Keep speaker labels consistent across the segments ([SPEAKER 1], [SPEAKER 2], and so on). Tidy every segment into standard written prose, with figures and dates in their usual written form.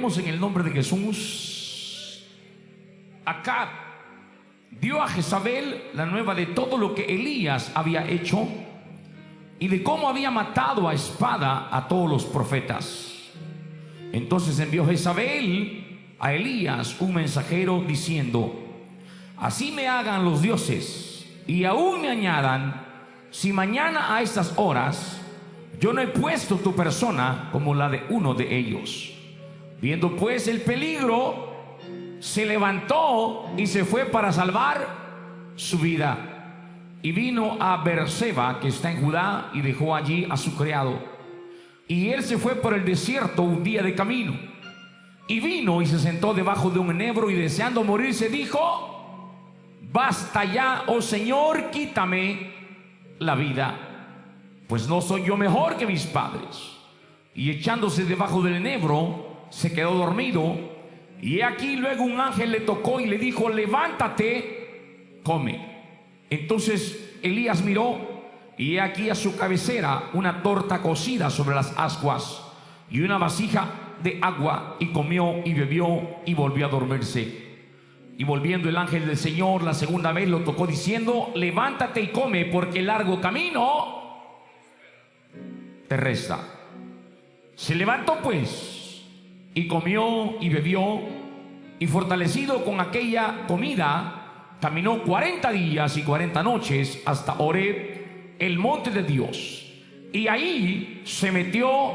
[SPEAKER 1] Oremos en el nombre de Jesús. Acab dio a Jezabel la nueva de todo lo que Elías había hecho y de cómo había matado a espada a todos los profetas. Entonces envió Jezabel a Elías un mensajero diciendo: así me hagan los dioses y aún me añadan, si mañana a estas horas yo no he puesto tu persona como la de uno de ellos. Viendo pues el peligro, se levantó y se fue para salvar su vida, y vino a Beerseba, que está en Judá, y dejó allí a su criado. Y él se fue por el desierto un día de camino, y vino y se sentó debajo de un enebro, y deseando morirse dijo: basta ya, oh Señor, quítame la vida, pues no soy yo mejor que mis padres. Y echándose debajo del enebro se quedó dormido. Y aquí luego un ángel le tocó y le dijo: levántate, come. Entonces Elías miró, y he aquí a su cabecera una torta cocida sobre las ascuas y una vasija de agua, y comió y bebió y volvió a dormirse. Y volviendo el ángel del Señor la segunda vez lo tocó diciendo: levántate y come, porque el largo camino te resta. Se levantó pues y comió y bebió, y fortalecido con aquella comida caminó 40 días y 40 noches hasta Horeb, el monte de Dios. Y ahí se metió,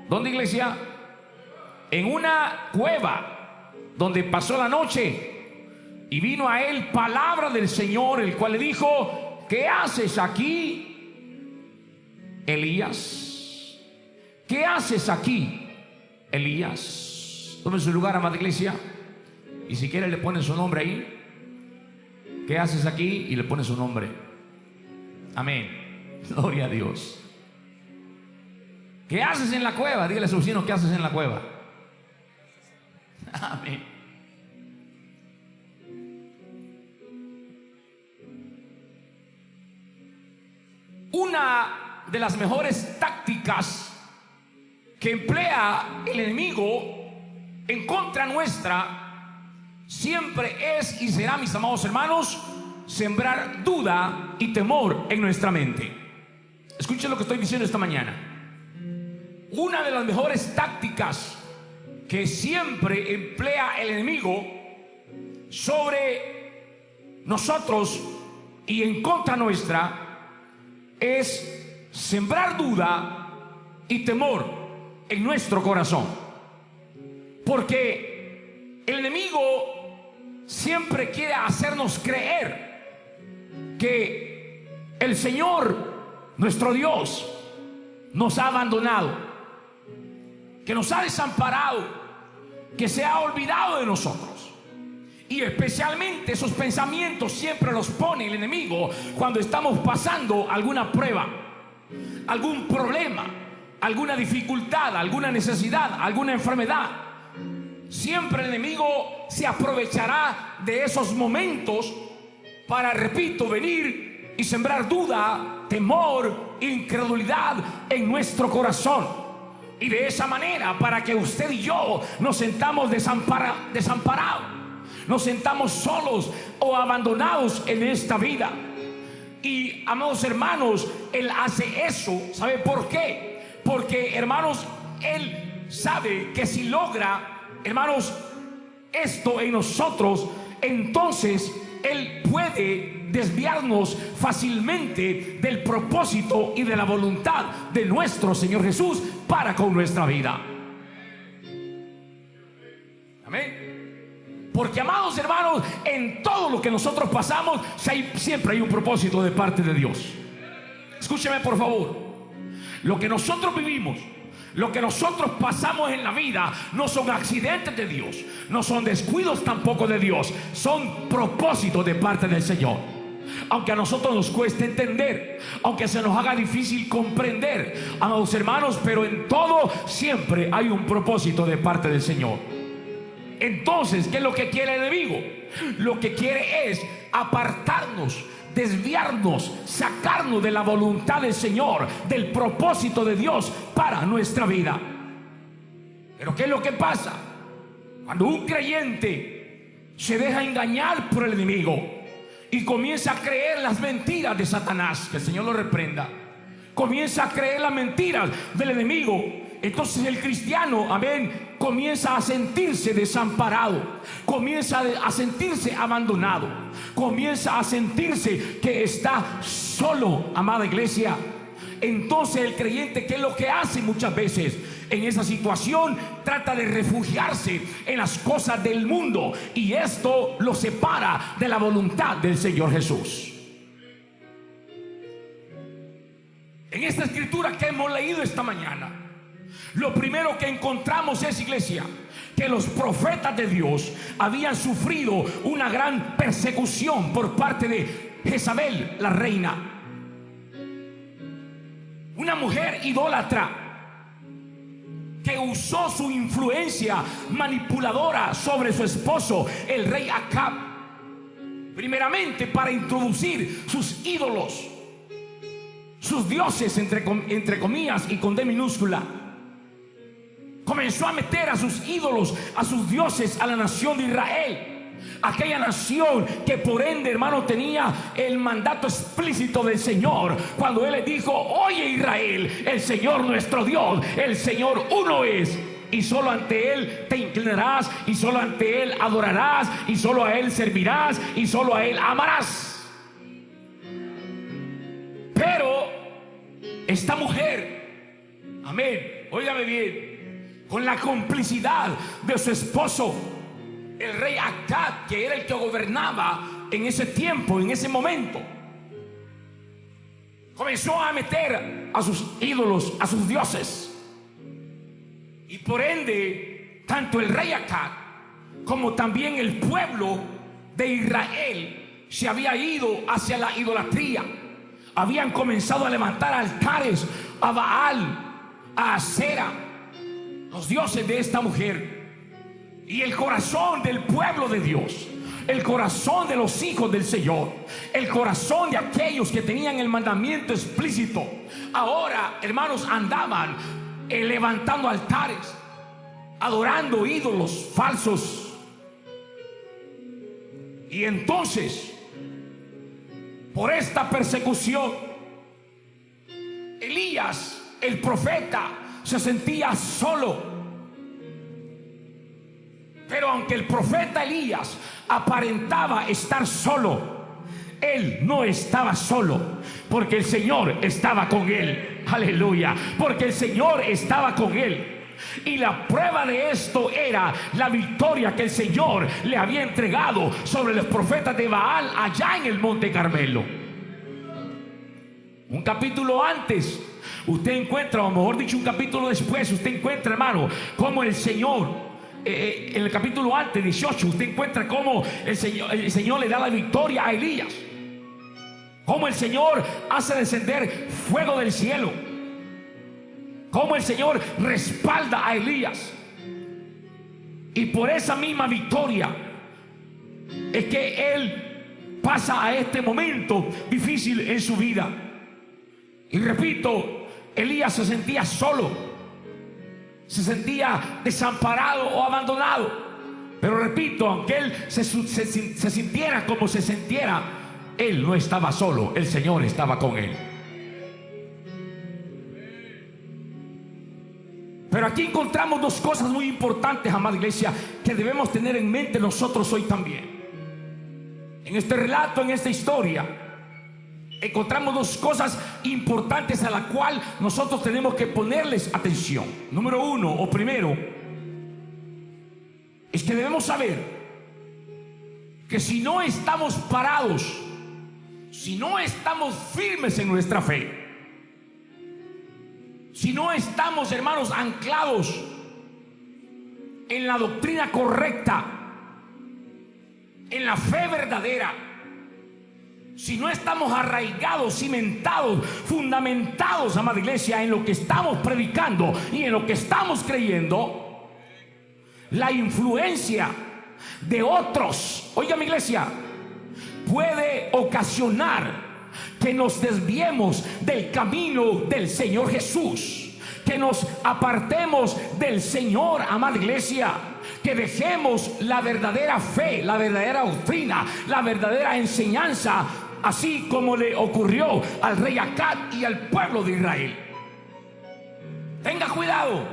[SPEAKER 1] ¿dónde, iglesia? En una cueva donde pasó la noche. Y vino a él palabra del Señor, el cual le dijo: ¿qué haces aquí, Elías? ¿Qué haces aquí, Elías? Tome su lugar, amada iglesia, y si quiere le pone su nombre ahí. ¿Qué haces aquí? Y le pone su nombre. Amén. Gloria a Dios. ¿Qué haces en la cueva? Dígale a su vecino: ¿qué haces en la cueva? Amén. Una de las mejores tácticas que emplea el enemigo en contra nuestra siempre es y será, mis amados hermanos, sembrar duda y temor en nuestra mente. Escuchen lo que estoy diciendo esta mañana. Una de las mejores tácticas que siempre emplea el enemigo sobre nosotros y en contra nuestra es sembrar duda y temor en nuestro corazón, porque el enemigo siempre quiere hacernos creer que el Señor, nuestro Dios, nos ha abandonado, que nos ha desamparado, que se ha olvidado de nosotros. Y especialmente esos pensamientos siempre los pone el enemigo cuando estamos pasando alguna prueba, algún problema, alguna dificultad, alguna necesidad, alguna enfermedad. Siempre el enemigo se aprovechará de esos momentos para, repito, venir y sembrar duda, temor, incredulidad en nuestro corazón. Y de esa manera, para que usted y yo nos sentamos desamparados, nos sentamos solos o abandonados en esta vida. Y, amados hermanos, Él hace eso. ¿Sabe por qué? Porque, hermanos, Él sabe que si logra, hermanos, esto en nosotros, entonces Él puede desviarnos fácilmente del propósito y de la voluntad de nuestro Señor Jesús para con nuestra vida. Amén. Porque, amados hermanos, en todo lo que nosotros pasamos siempre hay un propósito de parte de Dios. Escúcheme por favor. Lo que nosotros vivimos, lo que nosotros pasamos en la vida, no son accidentes de Dios, no son descuidos tampoco de Dios, son propósitos de parte del Señor. Aunque a nosotros nos cueste entender, aunque se nos haga difícil comprender, amados hermanos, pero en todo siempre hay un propósito de parte del Señor. Entonces, ¿qué es lo que quiere el enemigo? Lo que quiere es apartarnos, desviarnos, sacarnos de la voluntad del Señor, del propósito de Dios para nuestra vida. Pero ¿qué es lo que pasa? Cuando un creyente se deja engañar por el enemigo y comienza a creer las mentiras de Satanás, que el Señor lo reprenda, comienza a creer las mentiras del enemigo, entonces el cristiano, amén, comienza a sentirse desamparado, comienza a sentirse abandonado, comienza a sentirse que está solo, amada iglesia. Entonces el creyente, ¿qué es lo que hace muchas veces en esa situación? Trata de refugiarse en las cosas del mundo, y esto lo separa de la voluntad del Señor Jesús. En esta escritura que hemos leído esta mañana, lo primero que encontramos es, iglesia, que los profetas de Dios habían sufrido una gran persecución por parte de Jezabel, la reina, una mujer idólatra que usó su influencia manipuladora sobre su esposo, el rey Acab, primeramente para introducir sus ídolos, sus dioses, entre comillas y con D minúscula. Comenzó a meter a sus ídolos, a sus dioses, a la nación de Israel, aquella nación que por ende, hermano, tenía el mandato explícito del Señor cuando Él le dijo: oye Israel, el Señor nuestro Dios, el Señor uno es, y solo ante Él te inclinarás, y solo ante Él adorarás, y solo a Él servirás, y solo a Él amarás. Pero esta mujer, amén, óigame bien, con la complicidad de su esposo, el rey Acab, que era el que gobernaba en ese tiempo, en ese momento, comenzó a meter a sus ídolos, a sus dioses, y por ende tanto el rey Acab como también el pueblo de Israel se había ido hacia la idolatría. Habían comenzado a levantar altares a Baal, a Asera, los dioses de esta mujer. Y el corazón del pueblo de Dios, el corazón de los hijos del Señor, el corazón de aquellos que tenían el mandamiento explícito, ahora, hermanos, andaban levantando altares, adorando ídolos falsos. Y entonces, por esta persecución, Elías, el profeta, se sentía solo. Pero aunque el profeta Elías aparentaba estar solo, él no estaba solo, porque el Señor estaba con él. Aleluya, porque el Señor estaba con él. Y la prueba de esto era la victoria que el Señor le había entregado sobre los profetas de Baal allá en el Monte Carmelo. Un capítulo antes usted encuentra, o mejor dicho, un capítulo después, usted encuentra, hermano, cómo el Señor, en el capítulo antes, 18, usted encuentra cómo el Señor le da la victoria a Elías, cómo el Señor hace descender fuego del cielo, cómo el Señor respalda a Elías. Y por esa misma victoria es que él pasa a este momento difícil en su vida. Y repito, Elías se sentía solo, se sentía desamparado o abandonado. Pero repito, aunque él se sintiera como se sintiera, él no estaba solo, el Señor estaba con él. Pero aquí encontramos dos cosas muy importantes, amada iglesia, que debemos tener en mente nosotros hoy también. En este relato, en esta historia, encontramos dos cosas importantes a las cuales nosotros tenemos que ponerles atención. Número uno, o primero, es que debemos saber que si no estamos parados, si no estamos firmes en nuestra fe, si no estamos, hermanos, anclados en la doctrina correcta, en la fe verdadera, si no estamos arraigados, cimentados, fundamentados, amada iglesia, en lo que estamos predicando y en lo que estamos creyendo, la influencia de otros, oiga mi iglesia, puede ocasionar que nos desviemos del camino del Señor Jesús, que nos apartemos del Señor, amada iglesia, que dejemos la verdadera fe, la verdadera doctrina, la verdadera enseñanza, así como le ocurrió al rey Acab y al pueblo de Israel. Tenga cuidado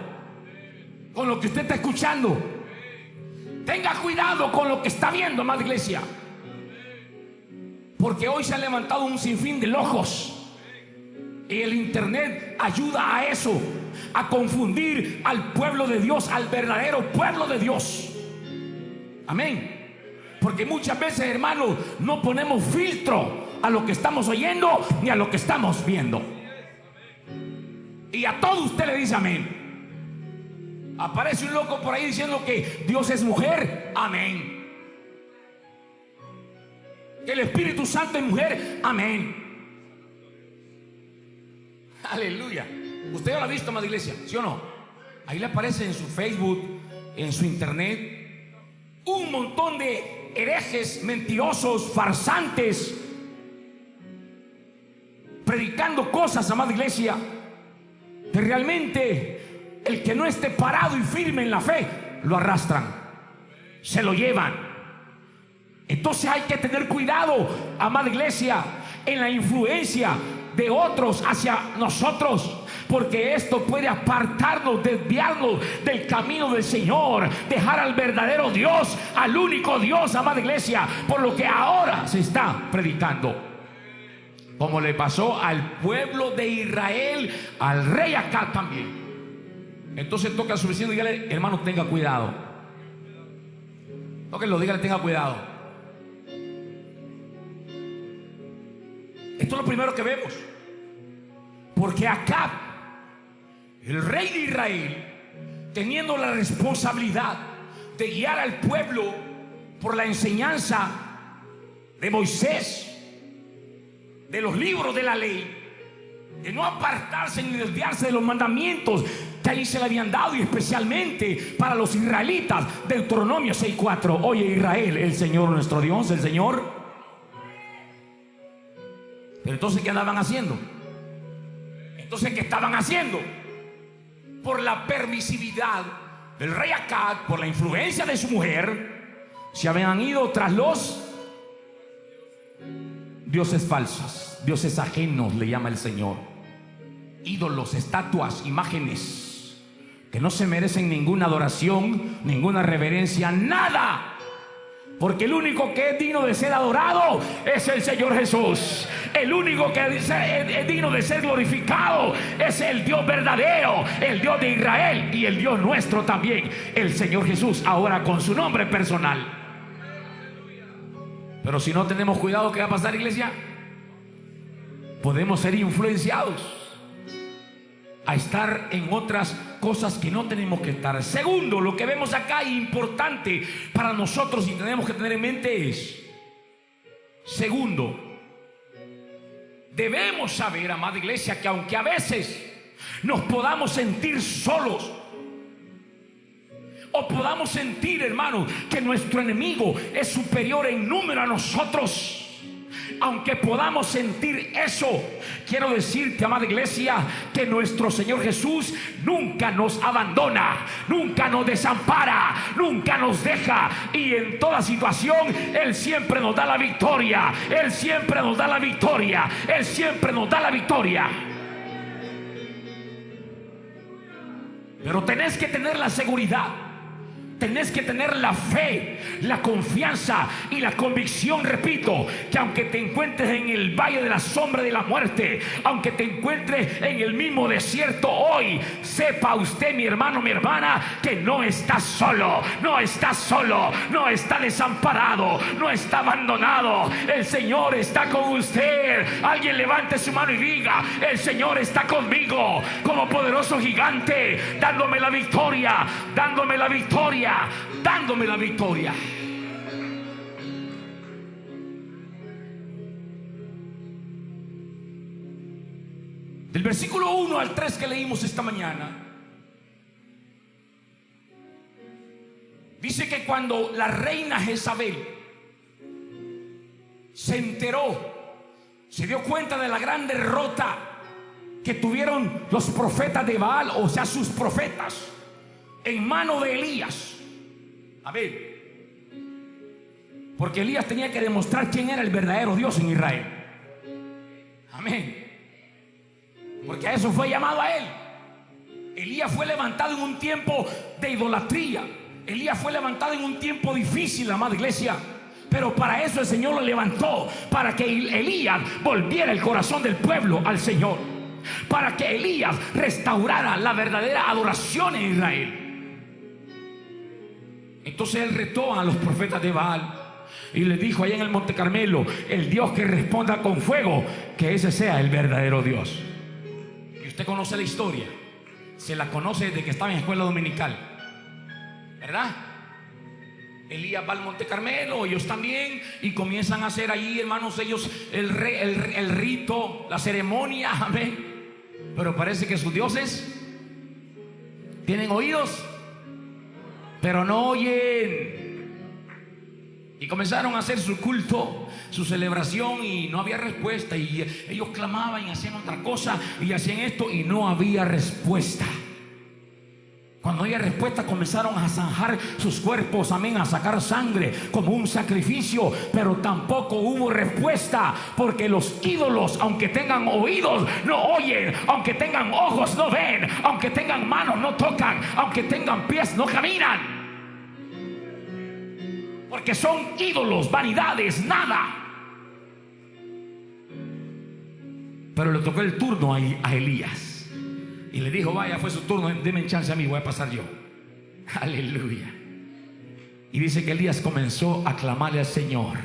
[SPEAKER 1] con lo que usted está escuchando. Tenga cuidado con lo que está viendo, amada iglesia, porque hoy se ha levantado un sinfín de locos y el internet ayuda a eso, a confundir al pueblo de Dios, al verdadero pueblo de Dios. Amén. Porque muchas veces, hermanos, no ponemos filtro a lo que estamos oyendo ni a lo que estamos viendo, y a todo usted le dice amén. Aparece un loco por ahí diciendo que Dios es mujer, amén. Que el Espíritu Santo es mujer, amén. Aleluya. Usted ya lo ha visto, amada iglesia, ¿sí o no? Ahí le aparece en su Facebook, en su internet, un montón de herejes, mentirosos, farsantes, predicando cosas, amada iglesia, que realmente el que no esté parado y firme en la fe, lo arrastran, se lo llevan. Entonces hay que tener cuidado, amada iglesia, en la influencia de otros hacia nosotros, porque esto puede apartarnos, desviarnos del camino del Señor, dejar al verdadero Dios, al único Dios, amada iglesia, por lo que ahora se está predicando, como le pasó al pueblo de Israel, al rey Acab también. Entonces toca a su vecino y dígale: hermano, tenga cuidado. Tóquenlo, dígale: tenga cuidado. Esto es lo primero que vemos, porque Acab, el rey de Israel, teniendo la responsabilidad de guiar al pueblo por la enseñanza de Moisés, de los libros de la ley, de no apartarse ni desviarse de los mandamientos que ahí se le habían dado, y especialmente para los israelitas, Deuteronomio 6:4. Oye Israel, el Señor nuestro Dios, el Señor. Pero entonces, ¿qué andaban haciendo? Entonces, ¿qué estaban haciendo? Por la permisividad del rey Acab, por la influencia de su mujer, se habían ido tras los dioses falsos, dioses ajenos, le llama el Señor. Ídolos, estatuas, imágenes que no se merecen ninguna adoración, ninguna reverencia, nada. Porque el único que es digno de ser adorado es el Señor Jesús. El único que es digno de ser glorificado es el Dios verdadero, el Dios de Israel y el Dios nuestro también, el Señor Jesús, ahora con su nombre personal. Pero si no tenemos cuidado, ¿qué va a pasar, iglesia? Podemos ser influenciados a estar en otras cosas que no tenemos que estar. Segundo, lo que vemos acá, importante para nosotros y tenemos que tener en mente es: segundo, debemos saber, amada iglesia, que aunque a veces nos podamos sentir solos, o podamos sentir, hermano, que nuestro enemigo es superior en número a nosotros, aunque podamos sentir eso, quiero decirte, amada iglesia, que nuestro Señor Jesús nunca nos abandona, nunca nos desampara, nunca nos deja, y en toda situación Él siempre nos da la victoria. Él siempre nos da la victoria. Él siempre nos da la victoria. Pero tenés que tener la seguridad, tenés que tener la fe, la confianza y la convicción, repito, que aunque te encuentres en el valle de la sombra de la muerte, aunque te encuentres en el mismo desierto hoy, sepa usted, mi hermano, mi hermana, que no está solo, no está solo, no está desamparado, no está abandonado. El Señor está con usted. Alguien levante su mano y diga: el Señor está conmigo como poderoso gigante, dándome la victoria, dándome la victoria, dándome la victoria. Del versículo 1 al 3 que leímos esta mañana, dice que cuando la reina Jezabel se enteró, se dio cuenta de la gran derrota que tuvieron los profetas de Baal, o sea, sus profetas, en mano de Elías, A ver, porque Elías tenía que demostrar quién era el verdadero Dios en Israel. Amén. Porque a eso fue llamado a él. Elías fue levantado en un tiempo de idolatría. Elías fue levantado en un tiempo difícil, amada iglesia. Pero para eso el Señor lo levantó, para que Elías volviera el corazón del pueblo al Señor, para que Elías restaurara la verdadera adoración en Israel. Entonces él retó a los profetas de Baal y les dijo allá en el Monte Carmelo: el Dios que responda con fuego, que ese sea el verdadero Dios. Y usted conoce la historia, se la conoce desde que estaba en escuela dominical, ¿verdad? Elías va al Monte Carmelo, ellos también, y comienzan a hacer ahí, hermanos, ellos el rito, la ceremonia, amén. Pero parece que sus dioses tienen oídos, pero no oyen. Y comenzaron a hacer su culto, su celebración, y no había respuesta. Y ellos clamaban y hacían otra cosa y hacían esto y no había respuesta. Cuando había respuesta, comenzaron a zanjar sus cuerpos, amén, a sacar sangre como un sacrificio, pero tampoco hubo respuesta, porque los ídolos, aunque tengan oídos, no oyen; aunque tengan ojos, no ven; aunque tengan manos, no tocan; aunque tengan pies, no caminan. Porque son ídolos, vanidades, nada. Pero le tocó el turno a Elías. Y le dijo: vaya, fue su turno, denme chance a mí, voy a pasar yo. Aleluya. Y dice que Elías comenzó a clamarle al Señor.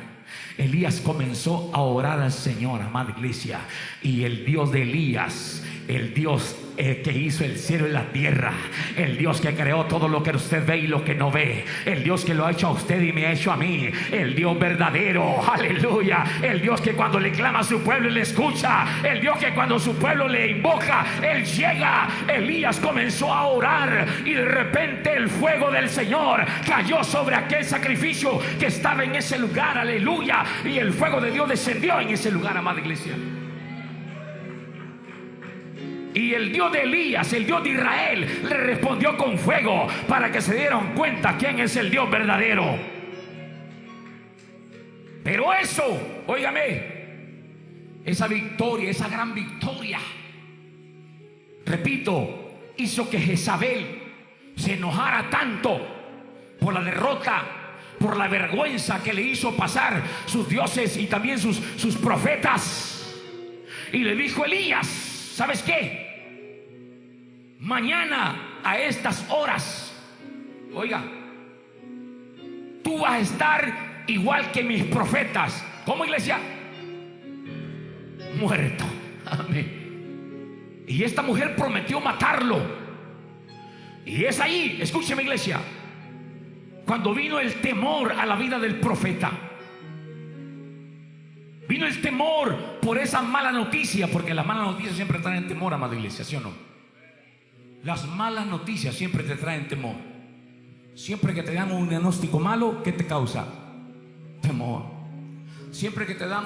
[SPEAKER 1] Elías comenzó a orar al Señor, amada iglesia. Y el Dios de Elías, el Dios que hizo el cielo y la tierra, el Dios que creó todo lo que usted ve y lo que no ve, el Dios que lo ha hecho a usted y me ha hecho a mí, el Dios verdadero, aleluya, el Dios que cuando le clama a su pueblo le escucha, el Dios que cuando su pueblo le invoca, él llega. Elías comenzó a orar y de repente el fuego del Señor cayó sobre aquel sacrificio que estaba en ese lugar, aleluya, y el fuego de Dios descendió en ese lugar, amada iglesia. Y el Dios de Elías, el Dios de Israel, le respondió con fuego, para que se dieran cuenta quién es el Dios verdadero. Pero eso, óigame, esa victoria, esa gran victoria, repito, hizo que Jezabel se enojara tanto por la derrota, por la vergüenza que le hizo pasar sus dioses y también sus profetas. Y le dijo a Elías: ¿sabes qué? Mañana a estas horas, oiga, tú vas a estar igual que mis profetas. ¿Cómo, iglesia? Muerto. Amén. Y esta mujer prometió matarlo. Y es ahí, escúcheme, iglesia, cuando vino el temor a la vida del profeta. Vino el temor por esa mala noticia, porque las malas noticias siempre traen temor, amada iglesia, ¿sí o no? Las malas noticias siempre te traen temor. Siempre que te dan un diagnóstico malo, ¿qué te causa? Temor. Siempre que te dan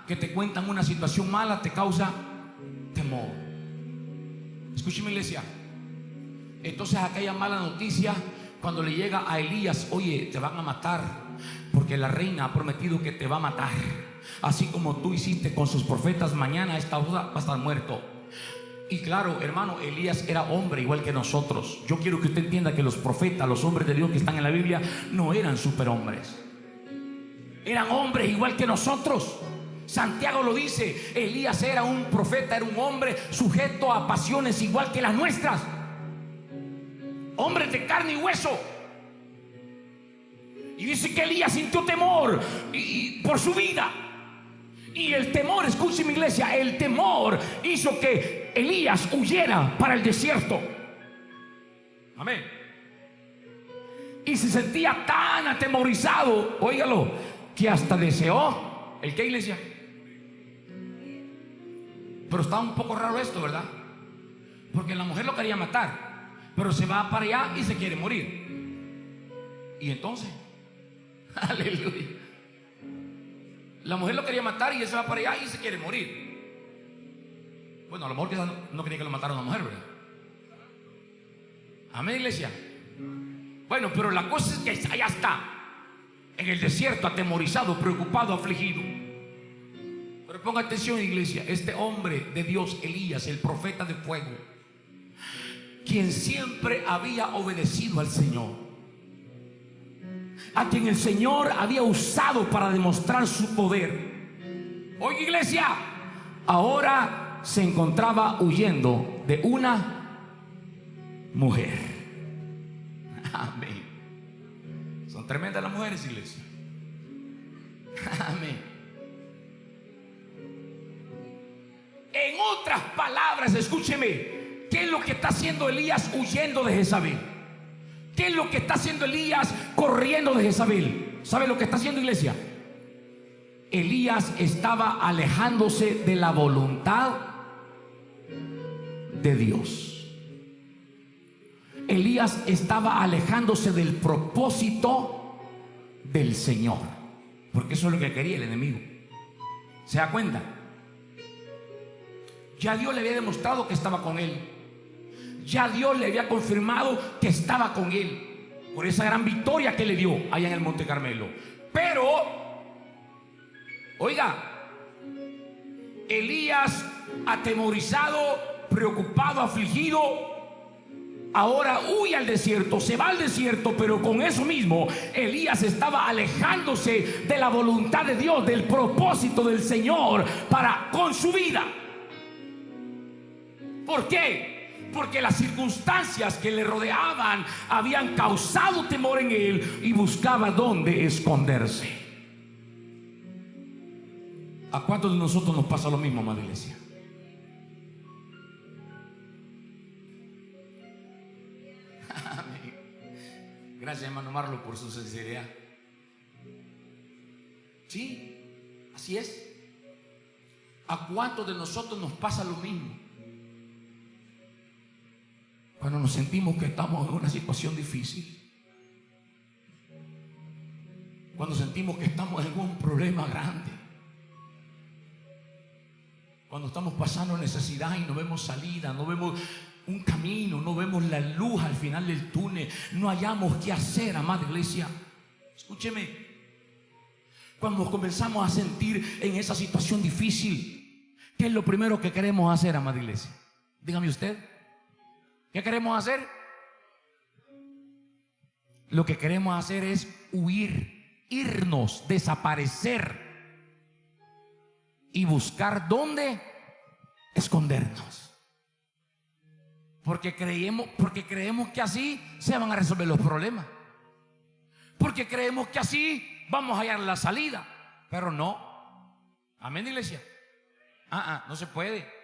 [SPEAKER 1] que te cuentan una situación mala, te causa temor. Escúcheme, iglesia. Entonces aquella mala noticia, cuando le llega a Elías: oye, te van a matar, porque la reina ha prometido que te va a matar, así como tú hiciste con sus profetas, mañana a esta hora va a estar muerto. Y claro, hermano, Elías era hombre igual que nosotros. Yo quiero que usted entienda que los profetas, los hombres de Dios que están en la Biblia, no eran superhombres. Eran hombres igual que nosotros. Santiago lo dice: Elías era un profeta, era un hombre sujeto a pasiones igual que las nuestras. Hombres de carne y hueso. Y dice que Elías sintió temor por su vida. Y el temor, escuche mi iglesia, el temor hizo que Elías huyera para el desierto. Amén. Y se sentía tan atemorizado, óigalo, que hasta deseó, ¿el qué, iglesia? Pero está un poco raro esto, ¿verdad? Porque la mujer lo quería matar, pero se va para allá y se quiere morir. Y entonces, aleluya, la mujer lo quería matar y él se va para allá y se quiere morir. Bueno, a lo mejor no quería que lo matara una mujer, ¿verdad? Amén, iglesia. Bueno, pero la cosa es que allá está, en el desierto, atemorizado, preocupado, afligido. Pero ponga atención, iglesia, este hombre de Dios, Elías, el profeta de fuego, quien siempre había obedecido al Señor, a quien el Señor había usado para demostrar su poder. Oiga, iglesia, ahora se encontraba huyendo de una mujer. Amén. Son tremendas las mujeres, iglesia. Amén. En otras palabras, escúcheme, ¿qué es lo que está haciendo Elías huyendo de Jezabel? ¿Qué es lo que está haciendo Elías corriendo de Jezabel? ¿Sabe lo que está haciendo, iglesia? Elías estaba alejándose de la voluntad de Dios. Elías estaba alejándose del propósito del Señor, porque eso es lo que quería el enemigo. ¿Se da cuenta? Ya Dios le había demostrado que estaba con él. Ya Dios le había confirmado que estaba con él por esa gran victoria que le dio allá en el Monte Carmelo. Pero, oiga, Elías, atemorizado, preocupado, afligido, ahora huye al desierto, se va al desierto, pero con eso mismo Elías estaba alejándose de la voluntad de Dios, del propósito del Señor con su vida. ¿Por qué? Porque las circunstancias que le rodeaban habían causado temor en él y buscaba dónde esconderse. ¿A cuántos de nosotros nos pasa lo mismo, amada iglesia? Gracias, hermano Marlo, por su sinceridad. Sí, así es. ¿A cuántos de nosotros nos pasa lo mismo? Cuando nos sentimos que estamos en una situación difícil, cuando sentimos que estamos en un problema grande, cuando estamos pasando necesidad y no vemos salida, no vemos un camino, no vemos la luz al final del túnel, no hallamos qué hacer, amada iglesia. Escúcheme, cuando comenzamos a sentir en esa situación difícil, ¿qué es lo primero que queremos hacer, amada iglesia? Dígame usted, ¿qué queremos hacer? Lo que queremos hacer es huir, irnos, desaparecer y buscar dónde escondernos. Porque creemos que así se van a resolver los problemas. Porque creemos que así vamos a hallar la salida. Pero no. Amén, iglesia. No se puede.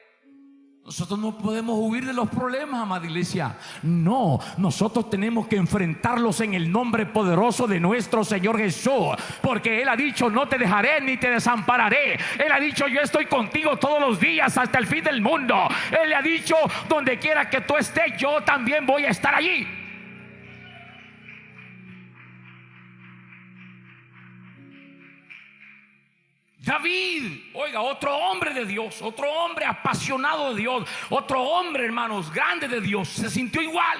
[SPEAKER 1] Nosotros no podemos huir de los problemas, amada iglesia. No, nosotros tenemos que enfrentarlos en el nombre poderoso de nuestro Señor Jesús. Porque Él ha dicho: no te dejaré ni te desampararé. Él ha dicho: yo estoy contigo todos los días hasta el fin del mundo. Él ha dicho: donde quiera que tú estés, yo también voy a estar allí. David, oiga, otro hombre de Dios, otro hombre apasionado de Dios, otro hombre, hermanos, grande de Dios, se sintió igual.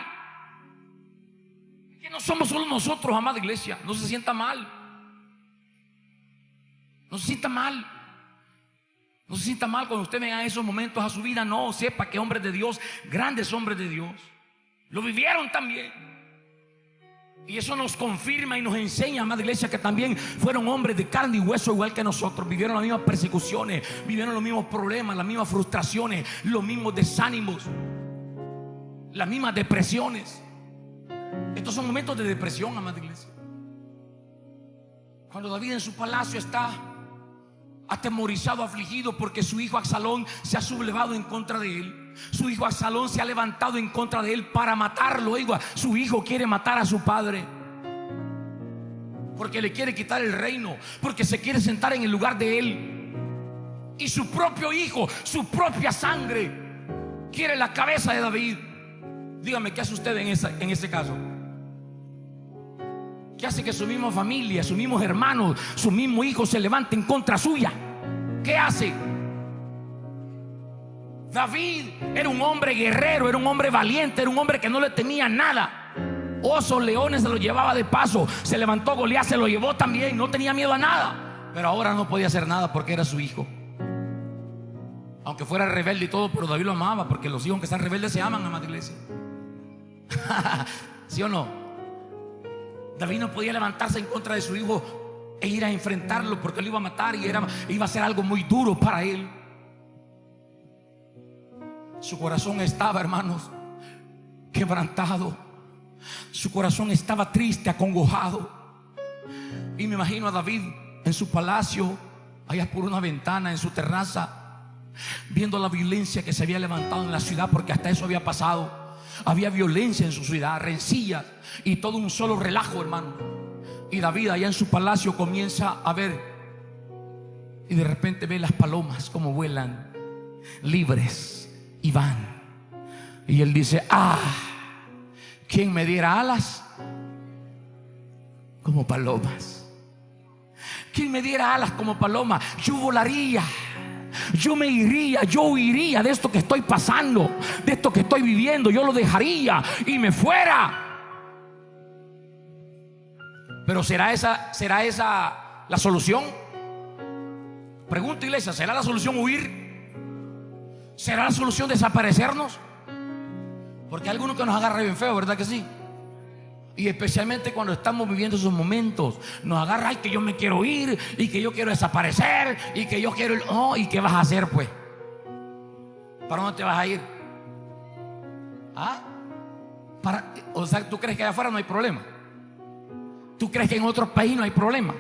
[SPEAKER 1] Que no somos solo nosotros, amada iglesia. No se sienta mal. No se sienta mal. No se sienta mal cuando usted venga esos momentos a su vida. No, sepa que hombres de Dios, grandes hombres de Dios, lo vivieron también. Y eso nos confirma y nos enseña, amada iglesia, que también fueron hombres de carne y hueso igual que nosotros. Vivieron las mismas persecuciones, vivieron los mismos problemas, las mismas frustraciones, los mismos desánimos, las mismas depresiones. Estos son momentos de depresión, amada iglesia. Cuando David en su palacio está atemorizado, afligido, porque su hijo Absalón se ha sublevado en contra de él. Su hijo Absalón se ha levantado en contra de él para matarlo. Oiga, su hijo quiere matar a su padre porque le quiere quitar el reino, porque se quiere sentar en el lugar de él. Y su propio hijo, su propia sangre, quiere la cabeza de David. Dígame, ¿qué hace usted en ese caso? ¿Qué hace que su misma familia, sus mismos hermanos, su mismo hijo se levante en contra suya? ¿Qué hace? David era un hombre guerrero, era un hombre valiente, era un hombre que no le temía nada. Osos, leones se los llevaba de paso. Se levantó Goliat, se lo llevó también. No tenía miedo a nada, pero ahora no podía hacer nada porque era su hijo. Aunque fuera rebelde y todo, pero David lo amaba, porque los hijos que están rebeldes se aman, amada iglesia. ¿Sí o no? David no podía levantarse en contra de su hijo e ir a enfrentarlo, porque lo iba a matar y iba a ser algo muy duro para él. Su corazón estaba, hermanos, quebrantado. Su corazón estaba triste, acongojado. Y me imagino a David en su palacio, allá por una ventana en su terraza, viendo la violencia que se había levantado en la ciudad, porque hasta eso había pasado. Había violencia en su ciudad, rencillas y todo un solo relajo, hermano. Y David allá en su palacio comienza a ver, y de repente ve las palomas como vuelan libres y van. Y él dice: ¿quién me diera alas como palomas? ¿Quién me diera alas como paloma? Yo volaría, yo me iría, yo huiría de esto que estoy pasando, de esto que estoy viviendo. Yo lo dejaría y me fuera. Pero ¿será esa la solución? Pregunto, iglesia, ¿será la solución huir? ¿Será la solución desaparecernos? Porque hay algunos que nos agarra bien feo, ¿verdad que sí? Y especialmente cuando estamos viviendo esos momentos, nos agarra: ay, que yo me quiero ir, y que yo quiero desaparecer, y que yo quiero ir. Oh, ¿y qué vas a hacer, pues? ¿Para dónde te vas a ir? O sea, ¿tú crees que allá afuera no hay problema? ¿Tú crees que en otro país no hay problema?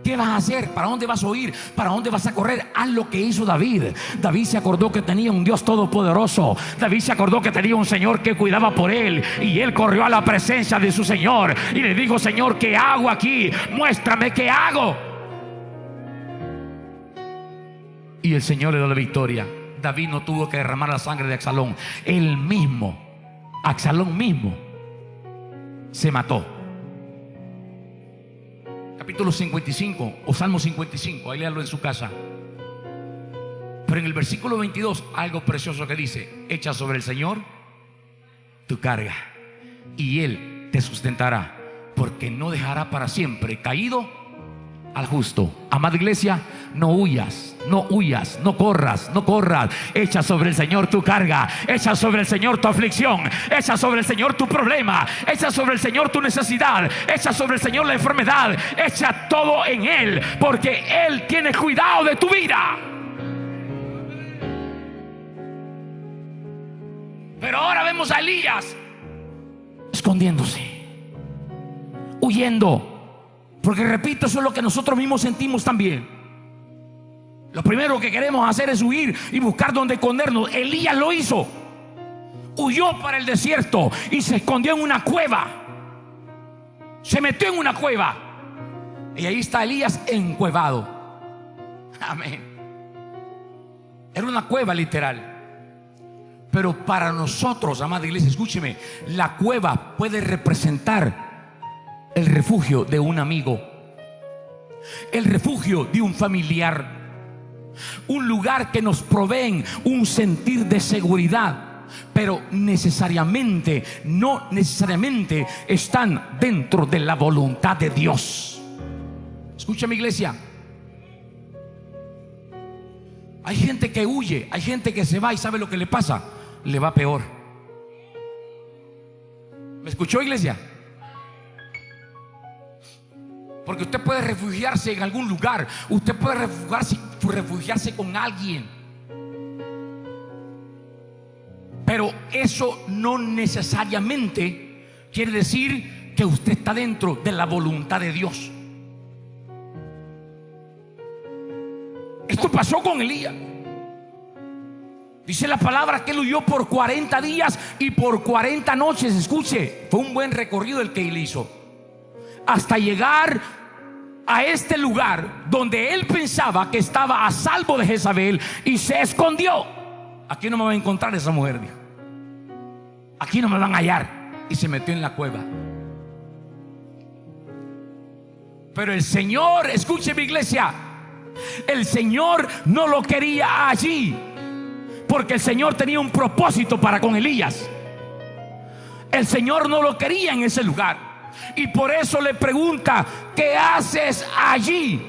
[SPEAKER 1] ¿Qué vas a hacer? ¿Para dónde vas a huir? ¿Para dónde vas a correr? Haz lo que hizo David. David se acordó que tenía un Dios todopoderoso. David se acordó que tenía un Señor que cuidaba por él. Y él corrió a la presencia de su Señor y le dijo: Señor, ¿qué hago aquí? Muéstrame qué hago. Y el Señor le dio la victoria. David no tuvo que derramar la sangre de Absalón. Él mismo, Absalón mismo, se mató. Capítulo 55 o Salmo 55, ahí léalo en su casa. Pero en el versículo 22, algo precioso que dice: echa sobre el Señor tu carga y Él te sustentará, porque no dejará para siempre caído al justo. Amada iglesia, no huyas, no huyas, no corras, no corras. Echa sobre el Señor tu carga, echa sobre el Señor tu aflicción, echa sobre el Señor tu problema, echa sobre el Señor tu necesidad, echa sobre el Señor la enfermedad, echa todo en Él, porque Él tiene cuidado de tu vida. Pero ahora vemos a Elías escondiéndose, huyendo. Porque repito, eso es lo que nosotros mismos sentimos también. Lo primero que queremos hacer es huir y buscar donde escondernos. Elías lo hizo. Huyó para el desierto y se escondió en una cueva. Se metió en una cueva. Y ahí está Elías encuevado. Amén. Era una cueva literal. Pero para nosotros, amada iglesia, escúcheme, la cueva puede representar el refugio de un amigo, el refugio de un familiar, un lugar que nos provee un sentir de seguridad, pero no necesariamente están dentro de la voluntad de Dios. Escúchame, iglesia, hay gente que huye, hay gente que se va y ¿sabe lo que le pasa? Le va peor. ¿Me escuchó, iglesia? Porque usted puede refugiarse en algún lugar, usted puede refugiarse con alguien, pero eso no necesariamente quiere decir que usted está dentro de la voluntad de Dios. Esto pasó con Elías. Dice la palabra que él huyó por 40 días y por 40 noches. Escuche, fue un buen recorrido el que él hizo, hasta llegar a este lugar donde él pensaba que estaba a salvo de Jezabel, y se escondió. Aquí no me va a encontrar esa mujer, dijo. Aquí no me van a hallar. Y se metió en la cueva. Pero el Señor, escuche mi iglesia, el Señor no lo quería allí, porque el Señor tenía un propósito para con Elías. El Señor no lo quería en ese lugar. Y por eso le pregunta: ¿qué haces allí?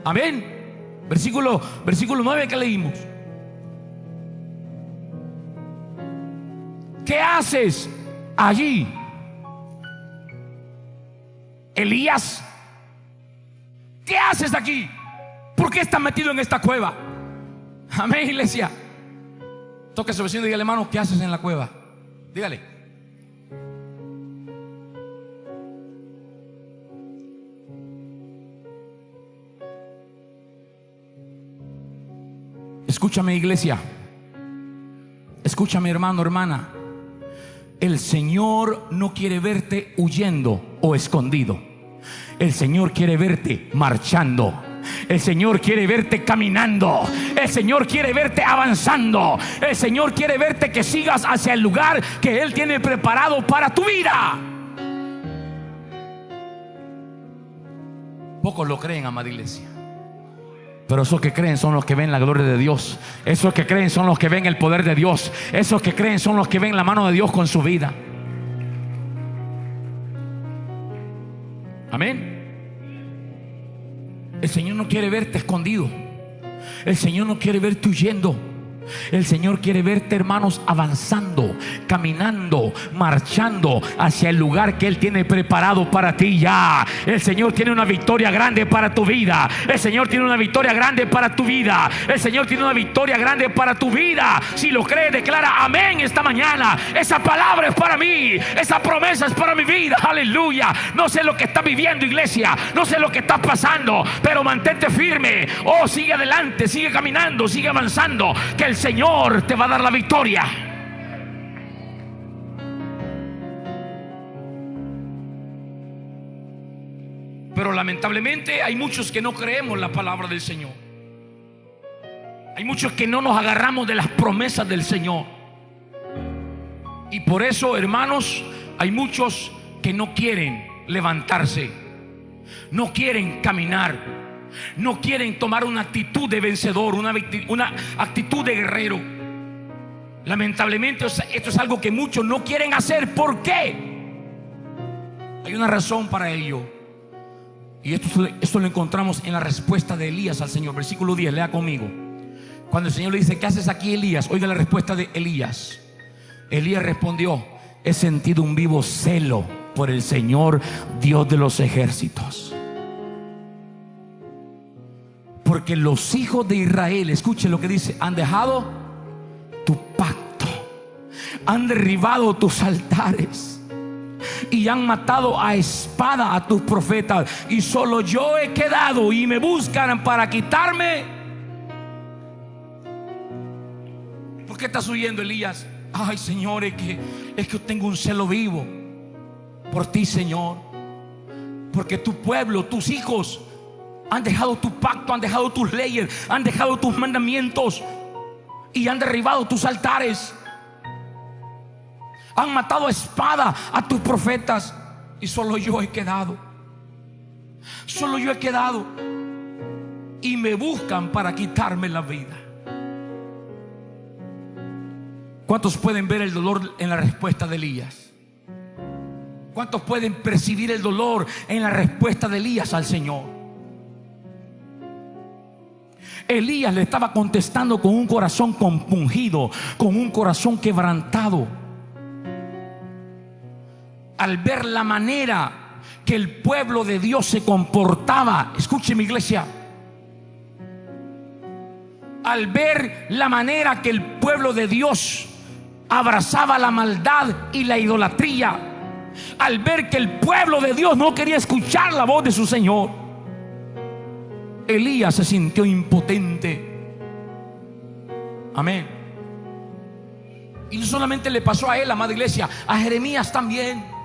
[SPEAKER 1] Amén. Versículo 9 que leímos. ¿Qué haces allí, Elías? ¿Qué haces aquí? ¿Por qué estás metido en esta cueva? Amén, iglesia. Toque a su vecino y dígale: hermano, ¿qué haces en la cueva? Dígale. Escúchame, iglesia. Escúchame, hermano, hermana. El Señor no quiere verte huyendo o escondido. El Señor quiere verte marchando. El Señor quiere verte caminando. El Señor quiere verte avanzando. El Señor quiere verte que sigas hacia el lugar que Él tiene preparado para tu vida. Pocos lo creen, amada iglesia, pero esos que creen son los que ven la gloria de Dios. Esos que creen son los que ven el poder de Dios. Esos que creen son los que ven la mano de Dios con su vida. Amén. El Señor no quiere verte escondido. El Señor no quiere verte huyendo. El Señor quiere verte, hermanos, avanzando, caminando, marchando hacia el lugar que Él tiene preparado para ti ya. El Señor tiene una victoria grande para tu vida. El Señor tiene una victoria grande para tu vida. El Señor tiene una victoria grande para tu vida. Si lo crees, declara amén esta mañana. Esa palabra es para mí. Esa promesa es para mi vida. Aleluya. No sé lo que estás viviendo, iglesia. No sé lo que estás pasando, pero mantente firme. Oh, sigue adelante, sigue caminando, sigue avanzando, que el Señor te va a dar la victoria. Pero lamentablemente hay muchos que no creemos la palabra del Señor. Hay muchos que no nos agarramos de las promesas del Señor. Y por eso, hermanos, hay muchos que no quieren levantarse, no quieren caminar, no quieren tomar una actitud de vencedor, una actitud de guerrero. Lamentablemente esto es algo que muchos no quieren hacer. ¿Por qué? Hay una razón para ello. Y esto lo encontramos en la respuesta de Elías al Señor. Versículo 10, lea conmigo. Cuando el Señor le dice: ¿qué haces aquí, Elías? Oiga la respuesta de Elías. Elías respondió: he sentido un vivo celo por el Señor, Dios de los ejércitos. Porque los hijos de Israel, escuchen lo que dice, han dejado tu pacto, han derribado tus altares y han matado a espada a tus profetas, y solo yo he quedado y me buscan para quitarme. ¿Por qué estás huyendo, Elías? Ay, Señor, es que yo tengo un celo vivo por ti, Señor, porque tu pueblo, tus hijos han dejado tu pacto, han dejado tus leyes, han dejado tus mandamientos y han derribado tus altares. Han matado a espada a tus profetas, y solo yo he quedado. Solo yo he quedado y me buscan para quitarme la vida. ¿Cuántos pueden ver el dolor en la respuesta de Elías? ¿Cuántos pueden percibir el dolor en la respuesta de Elías al Señor? Elías le estaba contestando con un corazón compungido, con un corazón quebrantado, al ver la manera que el pueblo de Dios se comportaba. Escuche, mi iglesia. Al ver la manera que el pueblo de Dios abrazaba la maldad y la idolatría, al ver que el pueblo de Dios no quería escuchar la voz de su Señor, Elías se sintió impotente. Amén. Y no solamente le pasó a él, amada iglesia, a Jeremías también.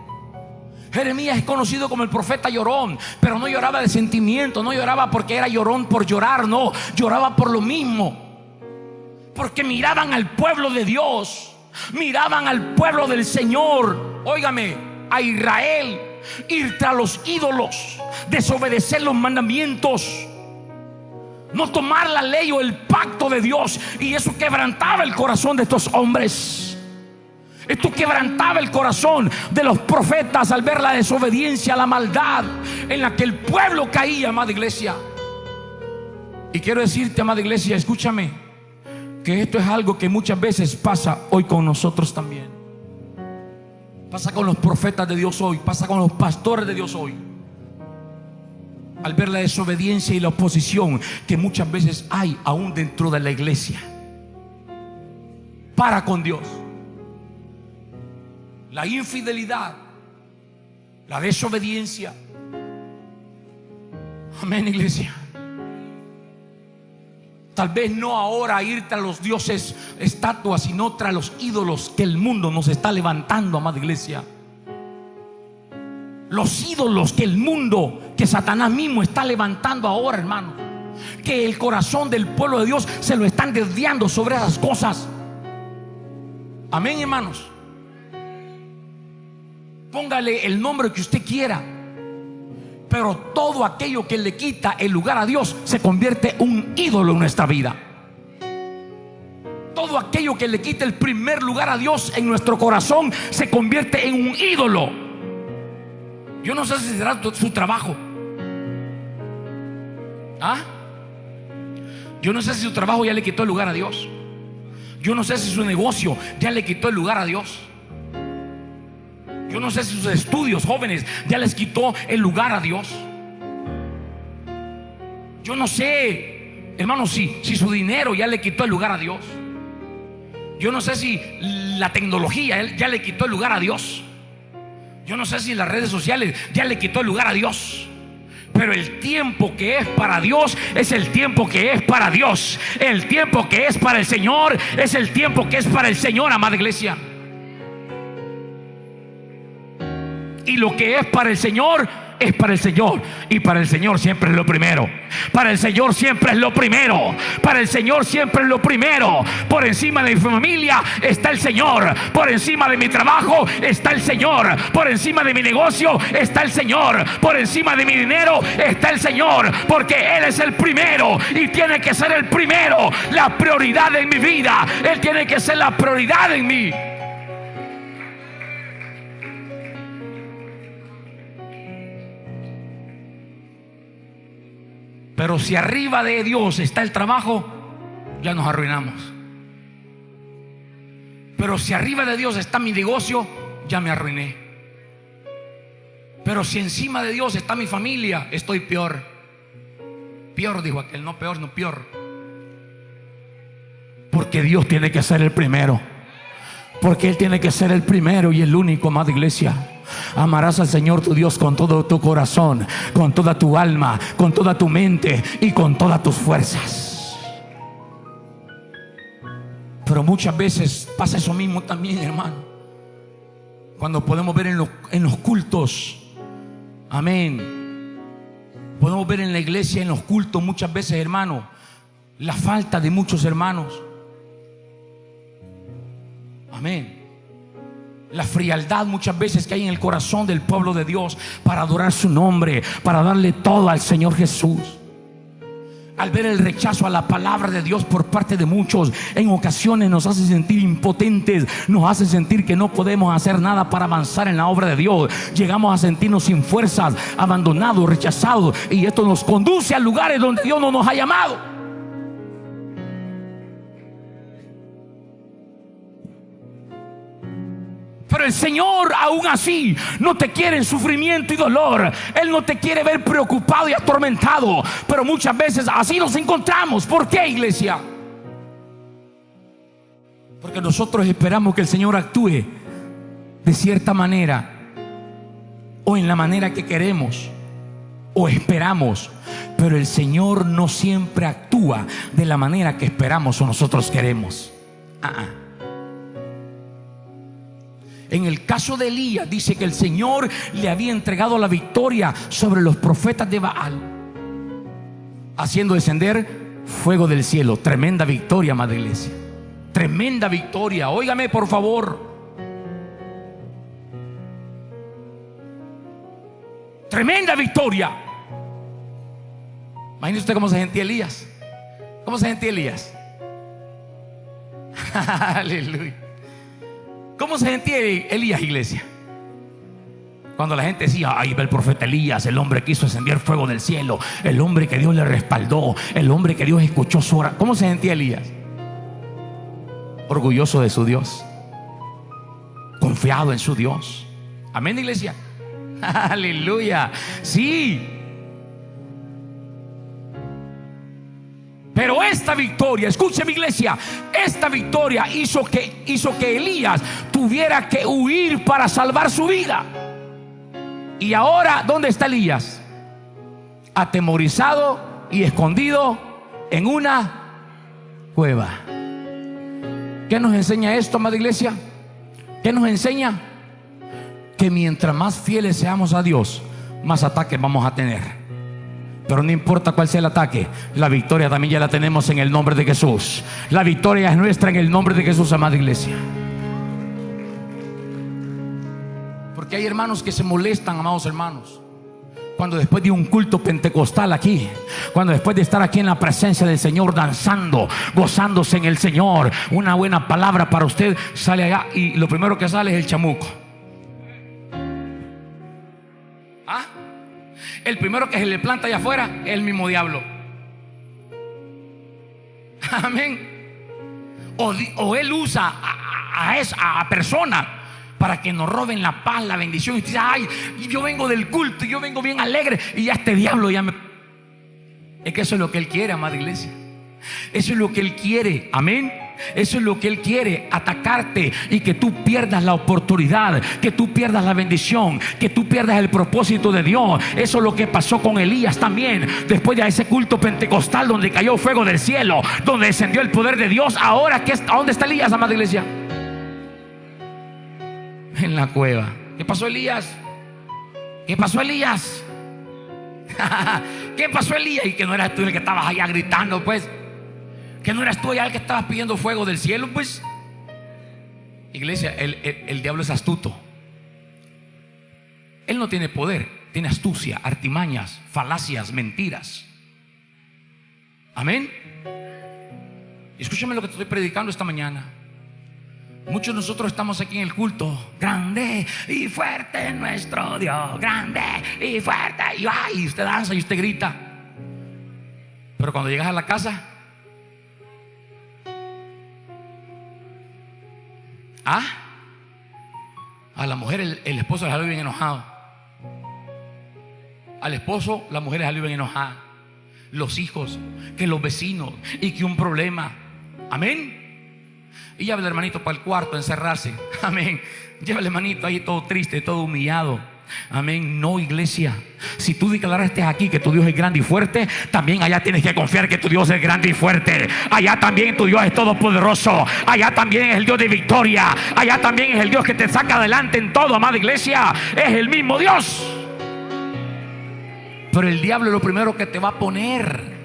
[SPEAKER 1] Jeremías es conocido como el profeta llorón, pero no lloraba de sentimiento, no lloraba porque era llorón por llorar, no, lloraba por lo mismo, porque miraban al pueblo de Dios, miraban al pueblo del Señor, óigame, a Israel, ir tras los ídolos, desobedecer los mandamientos, no tomar la ley o el pacto de Dios. Y eso quebrantaba el corazón de estos hombres. Esto quebrantaba el corazón de los profetas al ver la desobediencia, la maldad en la que el pueblo caía, amada iglesia. Y quiero decirte, amada iglesia, escúchame, que esto es algo que muchas veces pasa hoy con nosotros también. Pasa con los profetas de Dios hoy, pasa con los pastores de Dios hoy. Al ver la desobediencia y la oposición que muchas veces hay aún dentro de la iglesia para con Dios. La infidelidad, la desobediencia. Amén, iglesia. Tal vez no ahora ir tras los dioses, estatuas, sino tras los ídolos que el mundo nos está levantando, amada iglesia. Los ídolos que el mundo, que Satanás mismo está levantando ahora, hermano. Que el corazón del pueblo de Dios se lo están desviando sobre esas cosas. Amén, hermanos. Póngale el nombre que usted quiera, pero todo aquello que le quita el lugar a Dios se convierte en un ídolo en nuestra vida. Todo aquello que le quita el primer lugar a Dios en nuestro corazón se convierte en un ídolo. Yo no sé si será su trabajo. Yo no sé si su trabajo ya le quitó el lugar a Dios. Yo no sé si su negocio ya le quitó el lugar a Dios. Yo no sé si sus estudios, jóvenes, ya les quitó el lugar a Dios. Yo no sé, hermano, si su dinero ya le quitó el lugar a Dios. Yo no sé si la tecnología ya le quitó el lugar a Dios. Yo no sé si las redes sociales ya le quitó el lugar a Dios. Pero el tiempo que es para Dios es el tiempo que es para Dios. El tiempo que es para el Señor es el tiempo que es para el Señor, amada iglesia. Y lo que es para el Señor es para el Señor. Y para el Señor siempre es lo primero. Para el Señor siempre es lo primero. Para el Señor siempre es lo primero. Por encima de mi familia está el Señor. Por encima de mi trabajo está el Señor. Por encima de mi negocio está el Señor. Por encima de mi dinero está el Señor. Porque Él es el primero y tiene que ser el primero. La prioridad en mi vida. Él tiene que ser la prioridad en mí. Pero si arriba de Dios está el trabajo, ya nos arruinamos. Pero si arriba de Dios está mi negocio, ya me arruiné. Pero si encima de Dios está mi familia, estoy peor. Peor, dijo aquel, no peor, no peor. Porque Dios tiene que ser el primero. Porque Él tiene que ser el primero y el único, amada iglesia. Amarás al Señor tu Dios con todo tu corazón, con toda tu alma, con toda tu mente y con todas tus fuerzas. Pero muchas veces pasa eso mismo también, hermano. Cuando podemos ver en los cultos, amén, podemos ver en la iglesia, en los cultos muchas veces, hermano, la falta de muchos hermanos. Amén. La frialdad muchas veces que hay en el corazón del pueblo de Dios para adorar su nombre, para darle todo al Señor Jesús. Al ver el rechazo a la palabra de Dios por parte de muchos, en ocasiones nos hace sentir impotentes, nos hace sentir que no podemos hacer nada para avanzar en la obra de Dios. Llegamos a sentirnos sin fuerzas, abandonados, rechazados, y esto nos conduce a lugares donde Dios no nos ha llamado. Pero el Señor aún así no te quiere en sufrimiento y dolor. Él no te quiere ver preocupado y atormentado. Pero muchas veces así nos encontramos. ¿Por qué, iglesia? Porque nosotros esperamos que el Señor actúe de cierta manera, o en la manera que queremos, o esperamos. Pero el Señor no siempre actúa de la manera que esperamos o nosotros queremos. En el caso de Elías dice que el Señor le había entregado la victoria sobre los profetas de Baal, haciendo descender fuego del cielo. Tremenda victoria, amada iglesia. Tremenda victoria. Óigame por favor. Tremenda victoria. Imagínese usted cómo se sentía Elías. ¿Cómo se sentía Elías? Aleluya. ¿Cómo se sentía Elías, iglesia? Cuando la gente decía: ahí va el profeta Elías, el hombre que hizo ascender fuego del cielo, el hombre que Dios le respaldó, el hombre que Dios escuchó su oración. ¿Cómo se sentía Elías? Orgulloso de su Dios, confiado en su Dios. Amén, iglesia. Aleluya. Sí. Pero esta victoria, escúcheme, iglesia, esta victoria hizo que Elías tuviera que huir para salvar su vida. Y ahora, ¿dónde está Elías? Atemorizado y escondido en una cueva. ¿Qué nos enseña esto, amada iglesia? ¿Qué nos enseña? Que mientras más fieles seamos a Dios, más ataques vamos a tener. Pero no importa cuál sea el ataque, la victoria también ya la tenemos en el nombre de Jesús. La victoria es nuestra en el nombre de Jesús, amada iglesia. Porque hay hermanos que se molestan, amados hermanos, cuando después de un culto pentecostal aquí, cuando después de estar aquí en la presencia del Señor, danzando, gozándose en el Señor, una buena palabra para usted, sale allá y lo primero que sale es el chamuco. ¿Ah? El primero que se le planta allá afuera es el mismo diablo. Amén. O él usa a personas para que nos roben la paz, la bendición. Y dice: ay, yo vengo del culto, yo vengo bien alegre, y ya este diablo ya me... Es que eso es lo que él quiere, amada iglesia. Eso es lo que él quiere. Amén. Eso es lo que él quiere, atacarte y que tú pierdas la oportunidad, que tú pierdas la bendición, que tú pierdas el propósito de Dios. Eso es lo que pasó con Elías también. Después de ese culto pentecostal donde cayó fuego del cielo, donde descendió el poder de Dios, ahora ¿a dónde está Elías, amada iglesia? En la cueva. ¿Qué pasó, Elías? ¿Qué pasó, Elías? ¿Qué pasó, Elías? Y que no eras tú el que estabas allá gritando, pues. Que no eras tú allá el que estabas pidiendo fuego del cielo, pues. Iglesia, el diablo es astuto. Él no tiene poder, tiene astucia, artimañas, falacias, mentiras. Amén. Escúchame lo que te estoy predicando esta mañana. Muchos de nosotros estamos aquí en el culto: grande y fuerte nuestro Dios, grande y fuerte. Y usted danza y usted grita. Pero cuando llegas a la casa, a la mujer el esposo le salió bien enojado. Al esposo la mujer le salió bien enojada. Los hijos, que los vecinos, y que un problema. Amén. Y lleva el hermanito para el cuarto a encerrarse. Amén. Lleva el hermanito ahí todo triste, todo humillado. Amén. No, iglesia, si tú declaraste aquí que tu Dios es grande y fuerte, también allá tienes que confiar que tu Dios es grande y fuerte. Allá también tu Dios es todopoderoso. Allá también es el Dios de victoria. Allá también es el Dios que te saca adelante en todo, amada iglesia. Es el mismo Dios. Pero el diablo es lo primero que te va a poner.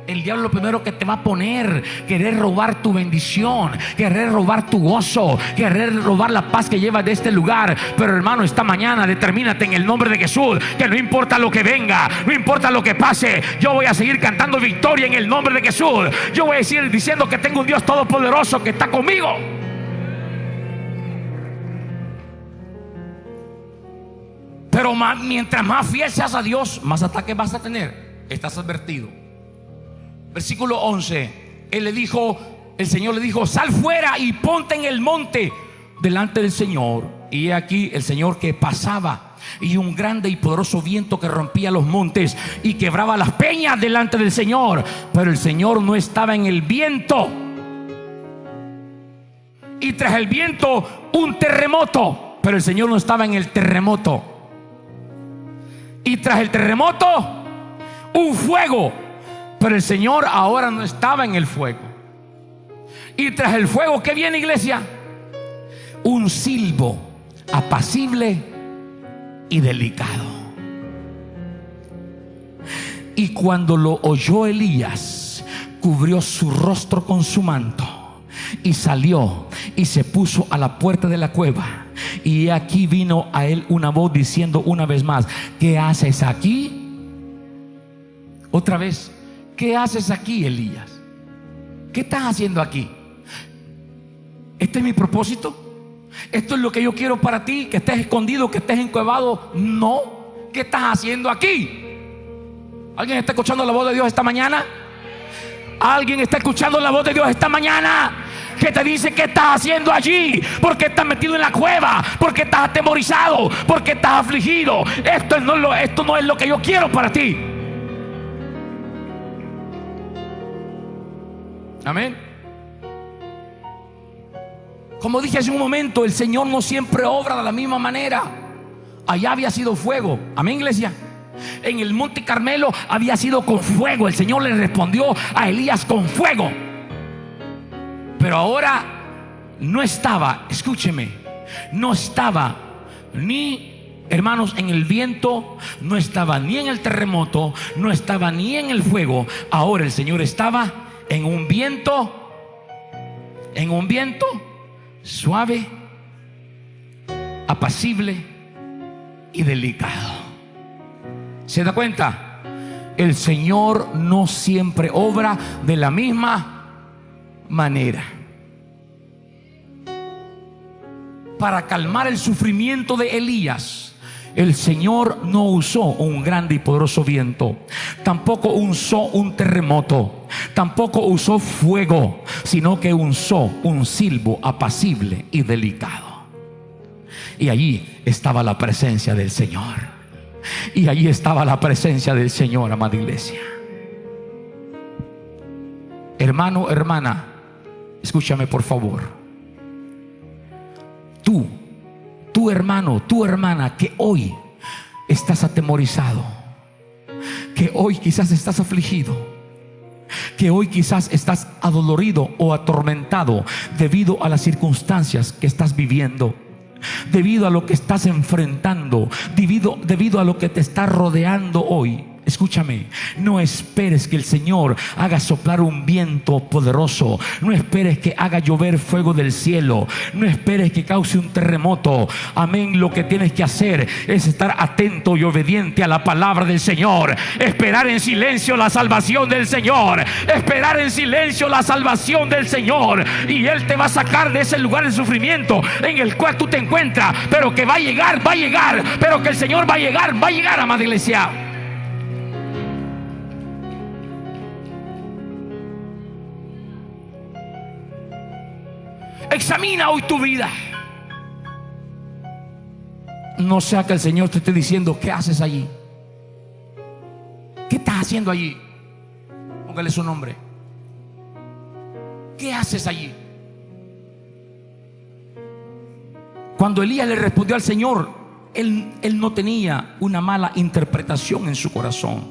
[SPEAKER 1] El diablo lo primero que te va a poner: querer robar tu bendición, querer robar tu gozo, querer robar la paz que llevas de este lugar. Pero hermano, esta mañana determínate en el nombre de Jesús que no importa lo que venga, no importa lo que pase, yo voy a seguir cantando victoria en el nombre de Jesús. Yo voy a seguir diciendo que tengo un Dios todopoderoso que está conmigo. Pero mientras más fiel seas a Dios, más ataques vas a tener. Estás advertido. Versículo 11. El Señor le dijo: sal fuera y ponte en el monte delante del Señor. Y aquí el Señor que pasaba, y un grande y poderoso viento que rompía los montes y quebraba las peñas delante del Señor. Pero el Señor no estaba en el viento. Y tras el viento un terremoto, pero el Señor no estaba en el terremoto. Y tras el terremoto un fuego, pero el Señor ahora no estaba en el fuego. Y tras el fuego, ¿qué viene, iglesia? Un silbo apacible y delicado. Y cuando lo oyó Elías, cubrió su rostro con su manto y salió y se puso a la puerta de la cueva. Y aquí vino a él una voz diciendo una vez más: ¿qué haces aquí? Otra vez: ¿qué haces aquí, Elías? ¿Qué estás haciendo aquí? ¿Este es mi propósito? Esto es lo que yo quiero para ti, que estés escondido, que estés encuevado. No. ¿Qué estás haciendo aquí? ¿Alguien está escuchando la voz de Dios esta mañana? ¿Alguien está escuchando la voz de Dios esta mañana? Que te dice qué estás haciendo allí, porque estás metido en la cueva, porque estás atemorizado, porque estás afligido. Esto no es lo que yo quiero para ti. Amén. Como dije hace un momento, el Señor no siempre obra de la misma manera. Allá había sido fuego. Amén, iglesia. En el Monte Carmelo había sido con fuego. El Señor le respondió a Elías con fuego. Pero ahora no estaba, escúcheme, no estaba ni, hermanos, en el viento, no estaba ni en el terremoto, no estaba ni en el fuego. Ahora el Señor estaba en un viento suave, apacible y delicado. ¿Se da cuenta? El Señor no siempre obra de la misma manera. Para calmar el sufrimiento de Elías, el Señor no usó un grande y poderoso viento, tampoco usó un terremoto, tampoco usó fuego, sino que usó un silbo apacible y delicado. Y allí estaba la presencia del Señor. Y allí estaba la presencia del Señor, amada iglesia. Hermano, hermana, escúchame por favor. Tú hermano, tu hermana, que hoy estás atemorizado, que hoy quizás estás afligido, que hoy quizás estás adolorido o atormentado debido a las circunstancias que estás viviendo, debido a lo que estás enfrentando, debido a lo que te está rodeando hoy. Escúchame, no esperes que el Señor haga soplar un viento poderoso. No esperes que haga llover fuego del cielo. No esperes que cause un terremoto. Amén. Lo que tienes que hacer es estar atento y obediente a la palabra del Señor. Esperar en silencio la salvación del Señor. Esperar en silencio la salvación del Señor. Y Él te va a sacar de ese lugar de sufrimiento en el cual tú te encuentras. Pero que va a llegar. Pero que el Señor va a llegar, amada iglesia. Examina hoy tu vida. No sea que el Señor te esté diciendo: ¿qué haces allí? ¿Qué estás haciendo allí? Póngale su nombre. ¿Qué haces allí? Cuando Elías le respondió al Señor, él no tenía una mala interpretación en su corazón.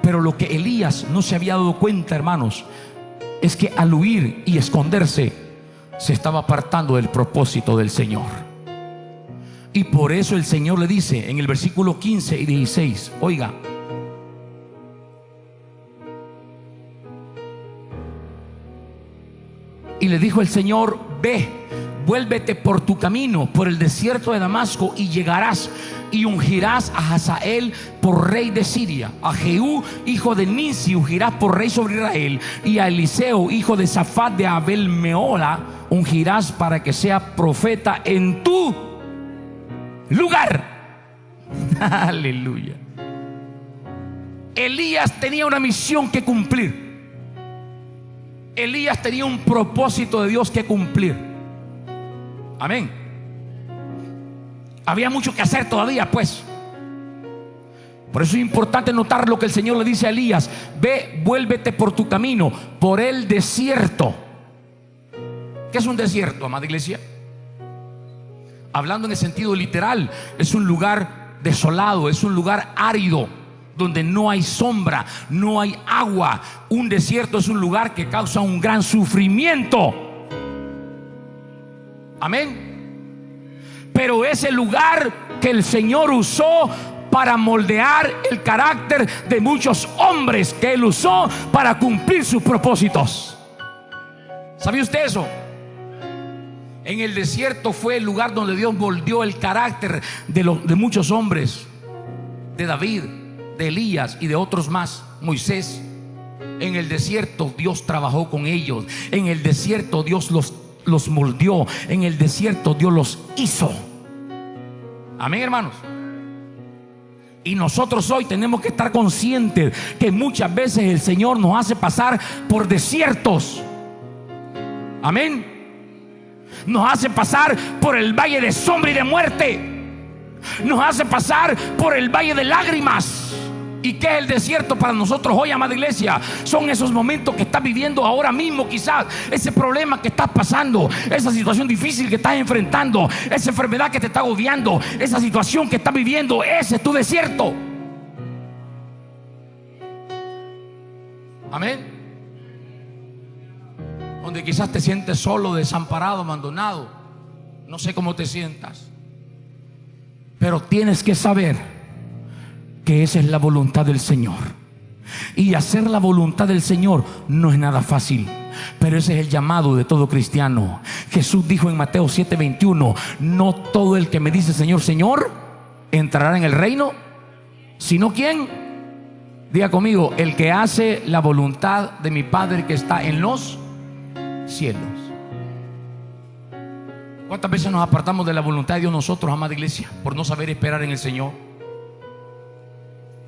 [SPEAKER 1] Pero lo que Elías no se había dado cuenta, hermanos, es que al huir y esconderse se estaba apartando del propósito del Señor. Y por eso el Señor le dice en el versículo 15 y 16, oiga: y le dijo el Señor: ve, vuélvete por tu camino, por el desierto de Damasco, y llegarás y ungirás a Hazael por rey de Siria, a Jehú hijo de Nissi ungirás por rey sobre Israel, y a Eliseo hijo de Safat de Abel Meola ungirás para que sea profeta en tu lugar. Aleluya. Elías tenía una misión que cumplir. Elías tenía un propósito de Dios que cumplir. Amén. Había mucho que hacer todavía, pues. Por eso es importante notar lo que el Señor le dice a Elías: ve, vuélvete por tu camino, por el desierto. ¿Qué es un desierto, amada iglesia? Hablando en el sentido literal, es un lugar desolado, es un lugar árido, donde no hay sombra, no hay agua. Un desierto es un lugar que causa un gran sufrimiento. Amén. Pero es el lugar que el Señor usó para moldear el carácter de muchos hombres, que Él usó para cumplir sus propósitos. ¿Sabía usted eso? En el desierto fue el lugar donde Dios moldeó el carácter de muchos hombres, de David, de Elías y de otros más, Moisés. En el desierto Dios trabajó con ellos. En el desierto Dios los los moldeó. En el desierto Dios los hizo. Amén, hermanos. Y nosotros hoy tenemos que estar conscientes que muchas veces el Señor nos hace pasar por desiertos. Amén. Nos hace pasar por el valle de sombra y de muerte. Nos hace pasar por el valle de lágrimas. ¿Y qué es el desierto para nosotros hoy, amada iglesia? Son esos momentos que estás viviendo ahora mismo, quizás ese problema que estás pasando, esa situación difícil que estás enfrentando, esa enfermedad que te está agobiando, esa situación que estás viviendo. Ese es tu desierto. Amén. Donde quizás te sientes solo, desamparado, abandonado. No sé cómo te sientas, pero tienes que saber que esa es la voluntad del Señor. Y hacer la voluntad del Señor no es nada fácil, pero ese es el llamado de todo cristiano. Jesús dijo en Mateo 7:21: no todo el que me dice Señor, Señor entrará en el reino, sino ¿quién? Diga conmigo: el que hace la voluntad de mi Padre que está en los cielos. ¿Cuántas veces nos apartamos de la voluntad de Dios nosotros, amada iglesia, por no saber esperar en el Señor?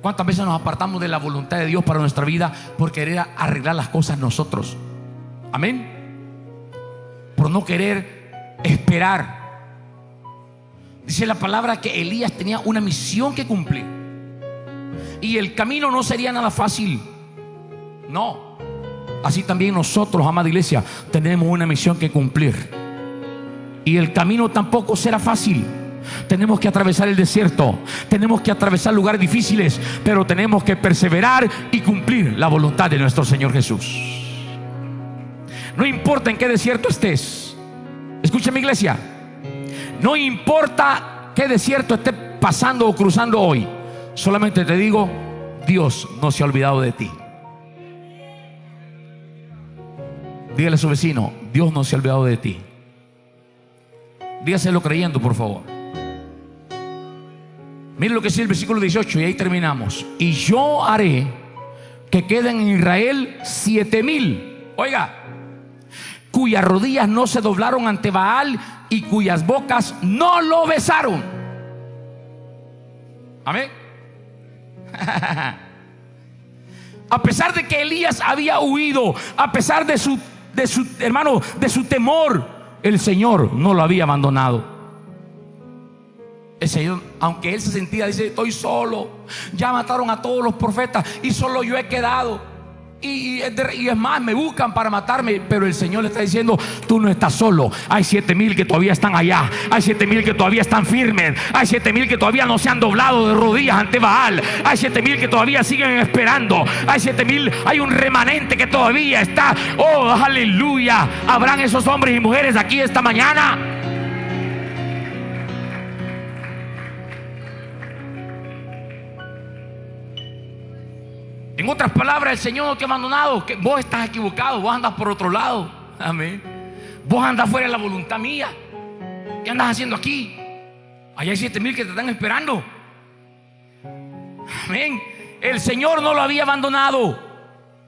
[SPEAKER 1] ¿Cuántas veces nos apartamos de la voluntad de Dios para nuestra vida por querer arreglar las cosas nosotros? Amén. Por no querer esperar. Dice la palabra que Elías tenía una misión que cumplir, y el camino no sería nada fácil. No. Así también nosotros, amada iglesia, tenemos una misión que cumplir, y el camino tampoco será fácil. Tenemos que atravesar el desierto, tenemos que atravesar lugares difíciles, pero tenemos que perseverar y cumplir la voluntad de nuestro Señor Jesús. No importa en qué desierto estés. Escúchame, iglesia. No importa qué desierto estés pasando o cruzando hoy. Solamente te digo: Dios no se ha olvidado de ti. Dígale a su vecino: Dios no se ha olvidado de ti. Dígaselo creyendo, por favor. Miren lo que dice el versículo 18, y ahí terminamos. Y yo haré que queden en Israel 7,000, oiga, cuyas rodillas no se doblaron ante Baal y cuyas bocas no lo besaron. Amén. A pesar de que Elías había huido, a pesar de su hermano, de su temor, el Señor no lo había abandonado. El Señor, aunque él se sentía, dice: estoy solo, ya mataron a todos los profetas y solo yo he quedado, y es más, me buscan para matarme. Pero el Señor le está diciendo: tú no estás solo, hay 7,000 que todavía están allá, hay 7,000 que todavía están firmes, hay 7,000 que todavía no se han doblado de rodillas ante Baal, hay 7,000 que todavía siguen esperando, hay 7,000, hay un remanente que todavía está. Oh, aleluya. ¿Habrán esos hombres y mujeres aquí esta mañana? En otras palabras, el Señor no te ha abandonado. Que vos estás equivocado, vos andas por otro lado. Amén. Vos andas fuera de la voluntad mía. ¿Qué andas haciendo aquí? Allá hay 7,000 que te están esperando. Amén. El Señor no lo había abandonado,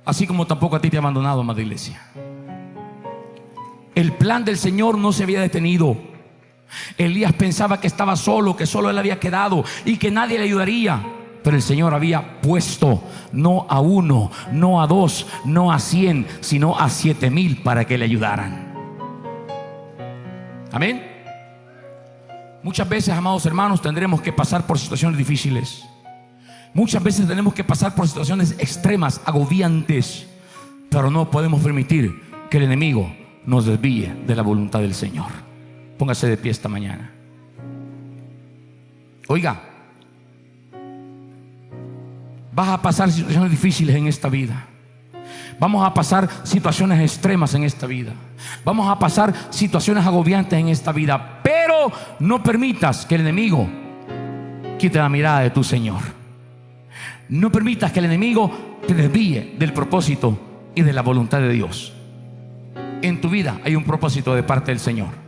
[SPEAKER 1] así como tampoco a ti te ha abandonado, amada iglesia. El plan del Señor no se había detenido. Elías pensaba que estaba solo, que solo él había quedado y que nadie le ayudaría. Pero el Señor había puesto no a 1, no a 2, no a 100, sino a 7,000 para que le ayudaran. Amén. Muchas veces, amados hermanos, tendremos que pasar por situaciones difíciles. Muchas veces tenemos que pasar por situaciones extremas, agobiantes, pero no podemos permitir que el enemigo nos desvíe de la voluntad del Señor. Póngase de pie esta mañana. Oiga, vas a pasar situaciones difíciles en esta vida. Vamos a pasar situaciones extremas en esta vida. Vamos a pasar situaciones agobiantes en esta vida. Pero no permitas que el enemigo quite la mirada de tu Señor. No permitas que el enemigo te desvíe del propósito y de la voluntad de Dios. En tu vida hay un propósito de parte del Señor.